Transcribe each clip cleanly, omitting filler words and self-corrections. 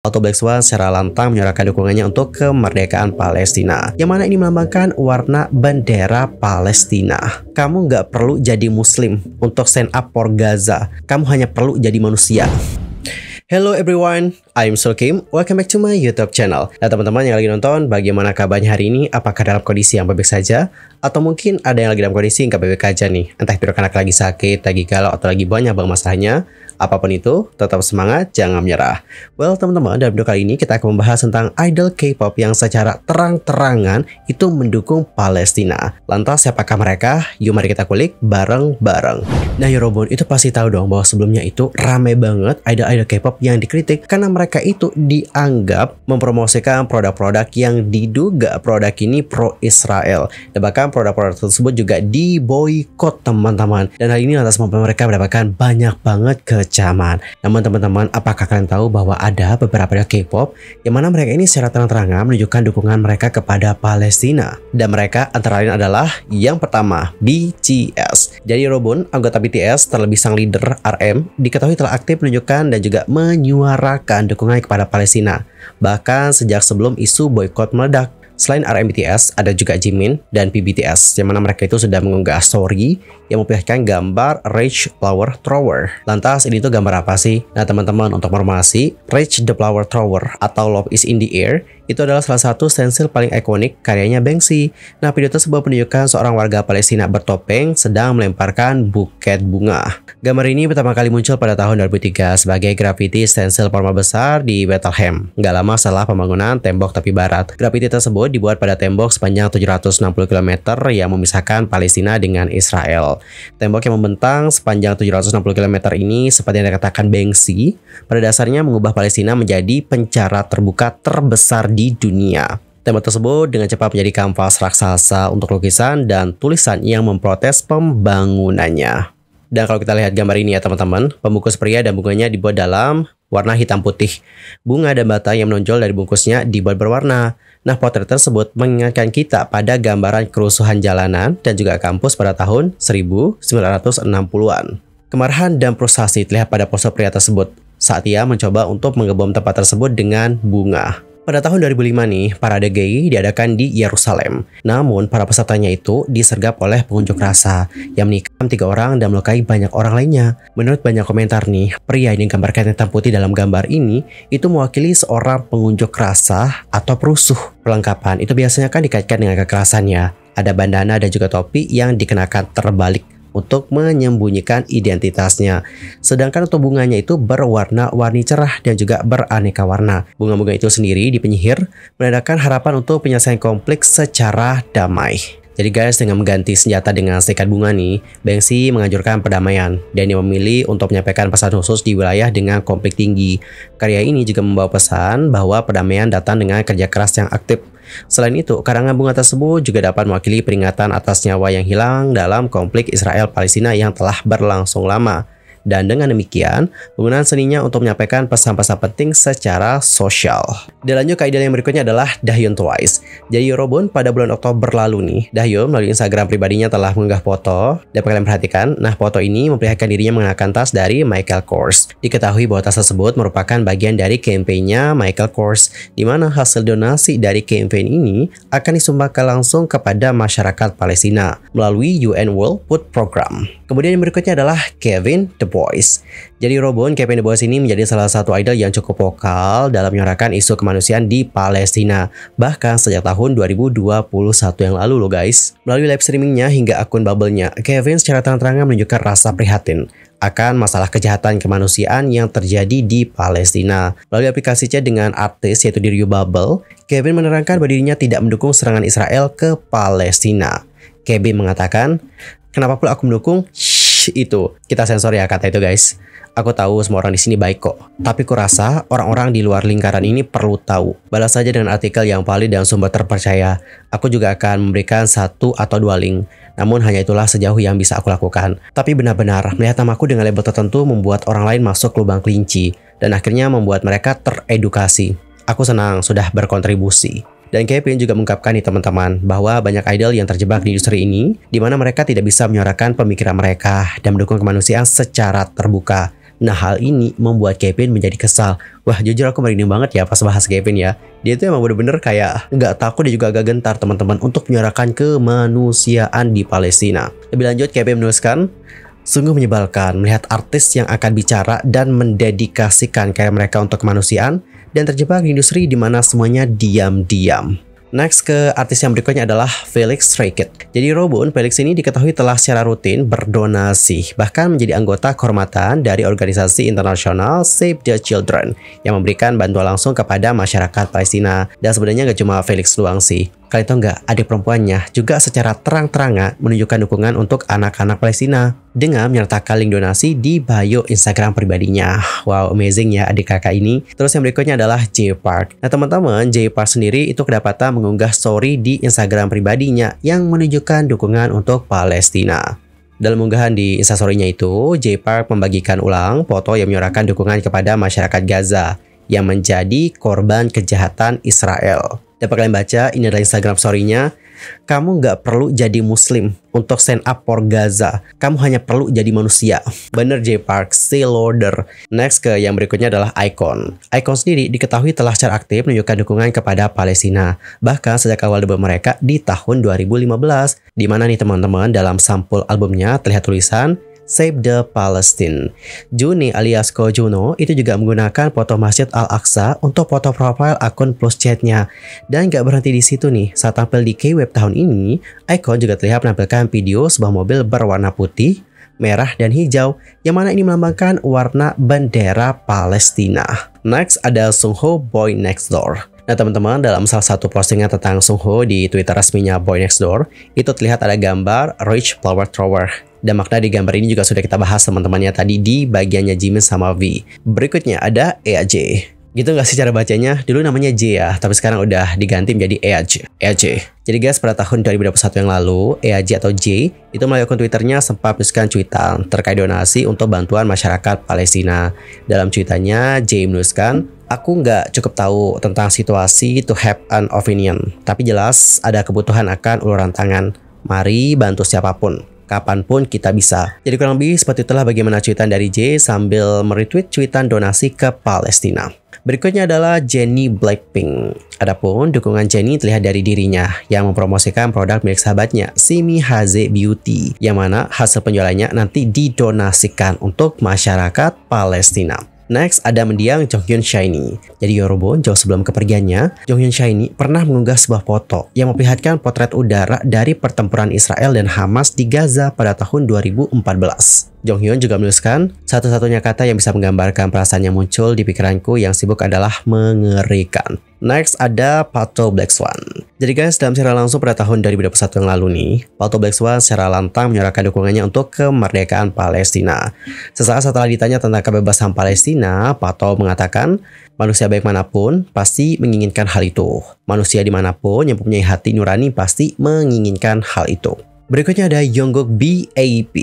atau Black Swan secara lantang menyuarakan dukungannya untuk kemerdekaan Palestina, yang mana ini melambangkan warna bendera Palestina. Kamu nggak perlu jadi muslim untuk stand up for Gaza, kamu hanya perlu jadi manusia. Hello everyone, I'm Sulkim. Welcome back to my YouTube channel. Nah teman-teman yang lagi nonton, bagaimana kabarnya hari ini? Apakah dalam kondisi yang baik saja? Atau mungkin ada yang lagi dalam kondisi yang gak baik aja nih? Entah itu karena lagi sakit, lagi galau, atau lagi banyak banget masalahnya. Apapun itu, tetap semangat, jangan menyerah. Well teman-teman, dalam video kali ini kita akan membahas tentang idol K-pop yang secara terang-terangan itu mendukung Palestina. Lantas siapakah mereka? Yuk mari kita kulik bareng-bareng. Nah Yorobun itu pasti tahu dong bahwa sebelumnya itu rame banget idol-idol K-pop yang dikritik karena mereka itu dianggap mempromosikan produk-produk yang diduga produk ini pro-Israel. Dan bahkan produk-produk tersebut juga diboikot teman-teman. Dan hal ini lantas membuat mereka mendapatkan banyak banget kecaman. Namun teman-teman, apakah kalian tahu bahwa ada beberapa idol K-pop yang mana mereka ini secara terang-terangan menunjukkan dukungan mereka kepada Palestina? Dan mereka antara lain adalah yang pertama, BTS. Jadi Robun, anggota BTS terlebih sang leader RM, diketahui telah aktif menunjukkan dan juga menyuarakan dukungan kepada Palestina. Bahkan sejak sebelum isu boykot meledak. Selain RM BTS, ada juga Jimin dan PBTS, yang mana mereka itu sudah mengunggah story yang memperlihatkan gambar Reach Flower Thrower. Lantas ini tuh gambar apa sih? Nah teman-teman, untuk informasi, Reach the Flower Thrower atau Love is in the Air itu adalah salah satu stensil paling ikonik karyanya Banksy. Nah video tersebut menunjukkan seorang warga Palestina bertopeng sedang melemparkan buket bunga. Gambar ini pertama kali muncul pada tahun 2003 sebagai grafiti stensil formal besar di Bethlehem. Nggak lama setelah pembangunan tembok tepi barat. Grafiti tersebut dibuat pada tembok sepanjang 760 km yang memisahkan Palestina dengan Israel. Tembok yang membentang sepanjang 760 km ini, seperti yang dikatakan Banksy, pada dasarnya mengubah Palestina menjadi penjara terbuka terbesar di dunia. Tembok tersebut dengan cepat menjadi kanvas raksasa untuk lukisan dan tulisan yang memprotes pembangunannya. Dan kalau kita lihat gambar ini ya teman-teman, pembungkus pria dan bunganya dibuat dalam warna hitam putih. Bunga dan bata yang menonjol dari bungkusnya dibuat berwarna. Nah, potret tersebut mengingatkan kita pada gambaran kerusuhan jalanan dan juga kampus pada tahun 1960-an. Kemarahan dan frustasi terlihat pada pose pria tersebut saat ia mencoba untuk menggebom tempat tersebut dengan bunga. Pada tahun 2005 nih, parade gay diadakan di Yerusalem. Namun, para pesertanya itu disergap oleh pengunjuk rasa yang menikam 3 orang dan melukai banyak orang lainnya. Menurut banyak komentar nih, pria yang digambarkan hitam putih dalam gambar ini itu mewakili seorang pengunjuk rasa atau perusuh. Perlengkapan itu biasanya kan dikaitkan dengan kekerasannya. Ada bandana dan juga topi yang dikenakan terbalik untuk menyembunyikan identitasnya. Sedangkan untuk bunganya itu berwarna-warni cerah dan juga beraneka warna. Bunga-bunga itu sendiri di penyihir menandakan harapan untuk penyelesaian konflik secara damai. Jadi guys, dengan mengganti senjata dengan serikat bunga nih, Banksy menganjurkan perdamaian dan dia memilih untuk menyampaikan pesan khusus di wilayah dengan konflik tinggi. Karya ini juga membawa pesan bahwa perdamaian datang dengan kerja keras yang aktif. Selain itu, karangan bunga tersebut juga dapat mewakili peringatan atas nyawa yang hilang dalam konflik Israel-Palestina yang telah berlangsung lama. Dan dengan demikian, penggunaan seninya untuk menyampaikan pesan-pesan penting secara sosial. Dan lanjut ke idol yang berikutnya adalah Dahyun Twice. Jadi Yorobun, pada bulan Oktober lalu nih, Dahyun melalui Instagram pribadinya telah mengunggah foto. Dapat kalian perhatikan, nah foto ini memperlihatkan dirinya mengenakan tas dari Michael Kors. Diketahui bahwa tas tersebut merupakan bagian dari kampanye Michael Kors, di mana hasil donasi dari kampanye ini akan disumbangkan langsung kepada masyarakat Palestina melalui UN World Food Program. Kemudian yang berikutnya adalah Kevin The Boys. Jadi Robun, Kevin The Boys ini menjadi salah satu idol yang cukup vokal dalam menyuarakan isu kemanusiaan di Palestina. Bahkan sejak tahun 2021 yang lalu loh guys. Melalui live streamingnya hingga akun bubble-nya, Kevin secara terang-terangan menunjukkan rasa prihatin akan masalah kejahatan kemanusiaan yang terjadi di Palestina. Melalui aplikasinya dengan artis yaitu di Ryu Bubble, Kevin menerangkan bahwa dirinya tidak mendukung serangan Israel ke Palestina. Kevin mengatakan, "Kenapa pula aku mendukung?" Itu kita sensor ya kata itu guys. Aku tahu semua orang di sini baik kok, tapi kurasa orang-orang di luar lingkaran ini perlu tahu. Balas saja dengan artikel yang valid dan sumber terpercaya. Aku juga akan memberikan 1 atau 2 link. Namun hanya itulah sejauh yang bisa aku lakukan. Tapi benar-benar melihat namaku dengan label tertentu membuat orang lain masuk lubang kelinci dan akhirnya membuat mereka teredukasi. Aku senang sudah berkontribusi. Dan Kevin juga mengungkapkan nih teman-teman bahwa banyak idol yang terjebak di industri ini di mana mereka tidak bisa menyuarakan pemikiran mereka dan mendukung kemanusiaan secara terbuka. Nah, hal ini membuat Kevin menjadi kesal. Wah, jujur aku merinding banget ya pas bahas Kevin ya. Dia tuh emang bener-bener kayak nggak takut dan juga agak gentar teman-teman untuk menyuarakan kemanusiaan di Palestina. Lebih lanjut, Kevin menuliskan, sungguh menyebalkan melihat artis yang akan bicara dan mendedikasikan karya mereka untuk kemanusiaan dan terjebak di industri di mana semuanya diam-diam. Next ke artis yang berikutnya adalah Felix Stray-Kids. Jadi Robun, Felix ini diketahui telah secara rutin berdonasi, bahkan menjadi anggota kehormatan dari organisasi internasional Save the Children yang memberikan bantuan langsung kepada masyarakat Palestina. Dan sebenarnya gak cuma Felix doang sih. Kalian tahu nggak, adik perempuannya juga secara terang-terangan menunjukkan dukungan untuk anak-anak Palestina dengan menyertakan link donasi di bio Instagram pribadinya. Wow, amazing ya adik kakak ini. Terus yang berikutnya adalah Jay Park. Nah teman-teman, Jay Park sendiri itu kedapatan mengunggah story di Instagram pribadinya yang menunjukkan dukungan untuk Palestina. Dalam unggahan di Instastory-nya itu, Jay Park membagikan ulang foto yang menyuarakan dukungan kepada masyarakat Gaza yang menjadi korban kejahatan Israel. Dapat kalian baca, ini adalah Instagram story-nya. Kamu nggak perlu jadi muslim untuk stand up for Gaza. Kamu hanya perlu jadi manusia. Bener Jay Park, say louder. Next ke yang berikutnya adalah Icon. Icon sendiri diketahui telah secara aktif menunjukkan dukungan kepada Palestina. Bahkan sejak awal debut mereka di tahun 2015. Di mana nih teman-teman, dalam sampul albumnya terlihat tulisan Save the Palestine. Juni alias Ko Juno itu juga menggunakan foto Masjid Al-Aqsa untuk foto profile akun plus chatnya. Dan gak berhenti di situ nih, saat tampil di K-Web tahun ini, Icon juga terlihat menampilkan video sebuah mobil berwarna putih, merah, dan hijau, yang mana ini melambangkan warna bendera Palestina. Next ada Sungho Boy Next Door. Nah teman-teman, dalam salah satu postingan tentang Sungho di Twitter resminya Boy Next Door, itu terlihat ada gambar Rich Flower Thrower. Dan makna di gambar ini juga sudah kita bahas teman-temannya tadi di bagiannya Jimin sama V. Berikutnya ada EAJ. Gitu nggak sih cara bacanya? Dulu namanya J ya, tapi sekarang udah diganti menjadi EAJ. EAJ. Jadi guys, pada tahun 2021 yang lalu, EAJ atau J itu melalui akun Twitternya sempat menuliskan cuitan terkait donasi untuk bantuan masyarakat Palestina. Dalam cuitannya, J menuliskan, aku nggak cukup tahu tentang situasi to have an opinion, tapi jelas ada kebutuhan akan uluran tangan. Mari bantu siapapun, kapanpun kita bisa. Jadi kurang lebih seperti itulah bagaimana cuitan dari J sambil meretweet cuitan donasi ke Palestina. Berikutnya adalah Jennie Blackpink. Adapun dukungan Jennie terlihat dari dirinya yang mempromosikan produk milik sahabatnya, Simi Haze Beauty, yang mana hasil penjualannya nanti didonasikan untuk masyarakat Palestina. Next ada mendiang Jonghyun Shiny. Jadi Yorobon jauh sebelum kepergiannya, Jonghyun Shiny pernah mengunggah sebuah foto yang memperlihatkan potret udara dari pertempuran Israel dan Hamas di Gaza pada tahun 2014. Jonghyun juga menuliskan, satu-satunya kata yang bisa menggambarkan perasaan yang muncul di pikiranku yang sibuk adalah mengerikan. Next ada Pato Black Swan. Jadi guys, dalam secara langsung pada tahun 2021 yang lalu nih, Pato Black Swan secara lantang menyuarakan dukungannya untuk kemerdekaan Palestina. Sesaat setelah ditanya tentang kebebasan Palestina, Pato mengatakan, manusia baik manapun pasti menginginkan hal itu. Manusia dimanapun yang mempunyai hati nurani pasti menginginkan hal itu. Berikutnya ada Jungkook BAP.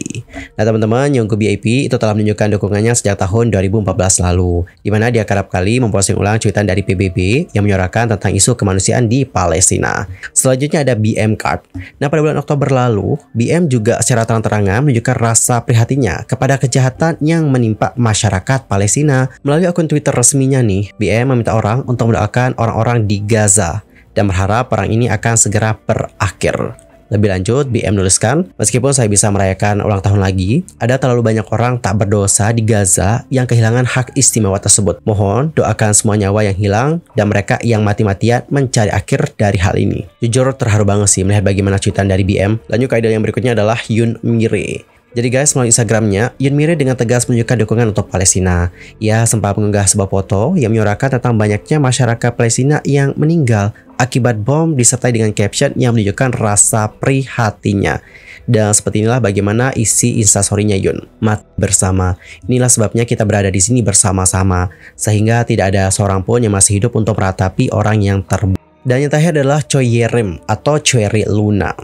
Nah teman-teman, Jungkook BAP itu telah menunjukkan dukungannya sejak tahun 2014 lalu, di mana dia kerap kali memposting ulang cuitan dari PBB yang menyuarakan tentang isu kemanusiaan di Palestina. Selanjutnya ada BM Card. Nah pada bulan Oktober lalu, BM juga secara terang-terangan menunjukkan rasa prihatinnya kepada kejahatan yang menimpa masyarakat Palestina. Melalui akun Twitter resminya nih, BM meminta orang untuk mendoakan orang-orang di Gaza dan berharap perang ini akan segera berakhir. Lebih lanjut, BM menuliskan, meskipun saya bisa merayakan ulang tahun lagi, ada terlalu banyak orang tak berdosa di Gaza yang kehilangan hak istimewa tersebut. Mohon doakan semua nyawa yang hilang dan mereka yang mati-matian mencari akhir dari hal ini. Jujur terharu banget sih melihat bagaimana cuitan dari BM. Lanjut ke idol yang berikutnya adalah Yoon Mi-rae. Jadi guys, melalui Instagramnya, Yoon Mi-rae dengan tegas menunjukkan dukungan untuk Palestina. Ia sempat mengunggah sebuah foto yang menyuarakan tentang banyaknya masyarakat Palestina yang meninggal akibat bom disertai dengan caption yang menunjukkan rasa prihatinnya. Dan seperti inilah bagaimana isi instastory-nya Yoon. Mati bersama. Inilah sebabnya kita berada di sini bersama-sama, sehingga tidak ada seorang pun yang masih hidup untuk meratapi orang yang terbunuh. Dan yang terakhir adalah Choi Ye-rim atau Cherry Luna.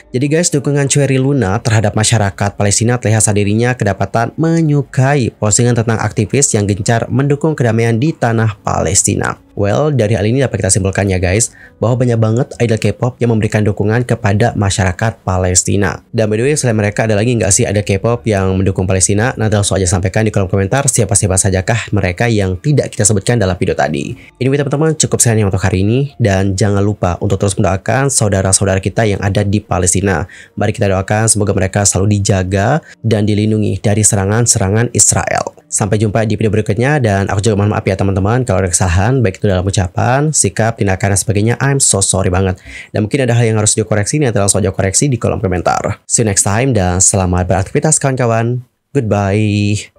Jadi guys, dukungan Cherry Luna terhadap masyarakat Palestina terlihat saat dirinya kedapatan menyukai postingan tentang aktivis yang gencar mendukung kedamaian di tanah Palestina. Well, dari hal ini dapat kita simpulkan ya guys, bahwa banyak banget idol K-pop yang memberikan dukungan kepada masyarakat Palestina. Dan by the way, selain mereka ada lagi nggak sih idol K-pop yang mendukung Palestina? Nanti langsung aja sampaikan di kolom komentar siapa-siapa sajakah mereka yang tidak kita sebutkan dalam video tadi. Anyway teman-teman, cukup sekian untuk hari ini. Dan jangan lupa untuk terus mendoakan saudara-saudara kita yang ada di Palestina. Mari kita doakan semoga mereka selalu dijaga dan dilindungi dari serangan-serangan Israel. Sampai jumpa di video berikutnya, dan aku juga mohon maaf ya teman-teman kalau ada kesalahan baik itu dalam ucapan, sikap, tindakan dan sebagainya. I'm so sorry banget. Dan mungkin ada hal yang harus dikoreksi, nanti langsung aja koreksi di kolom komentar. See you next time dan selamat beraktivitas kawan-kawan. Goodbye.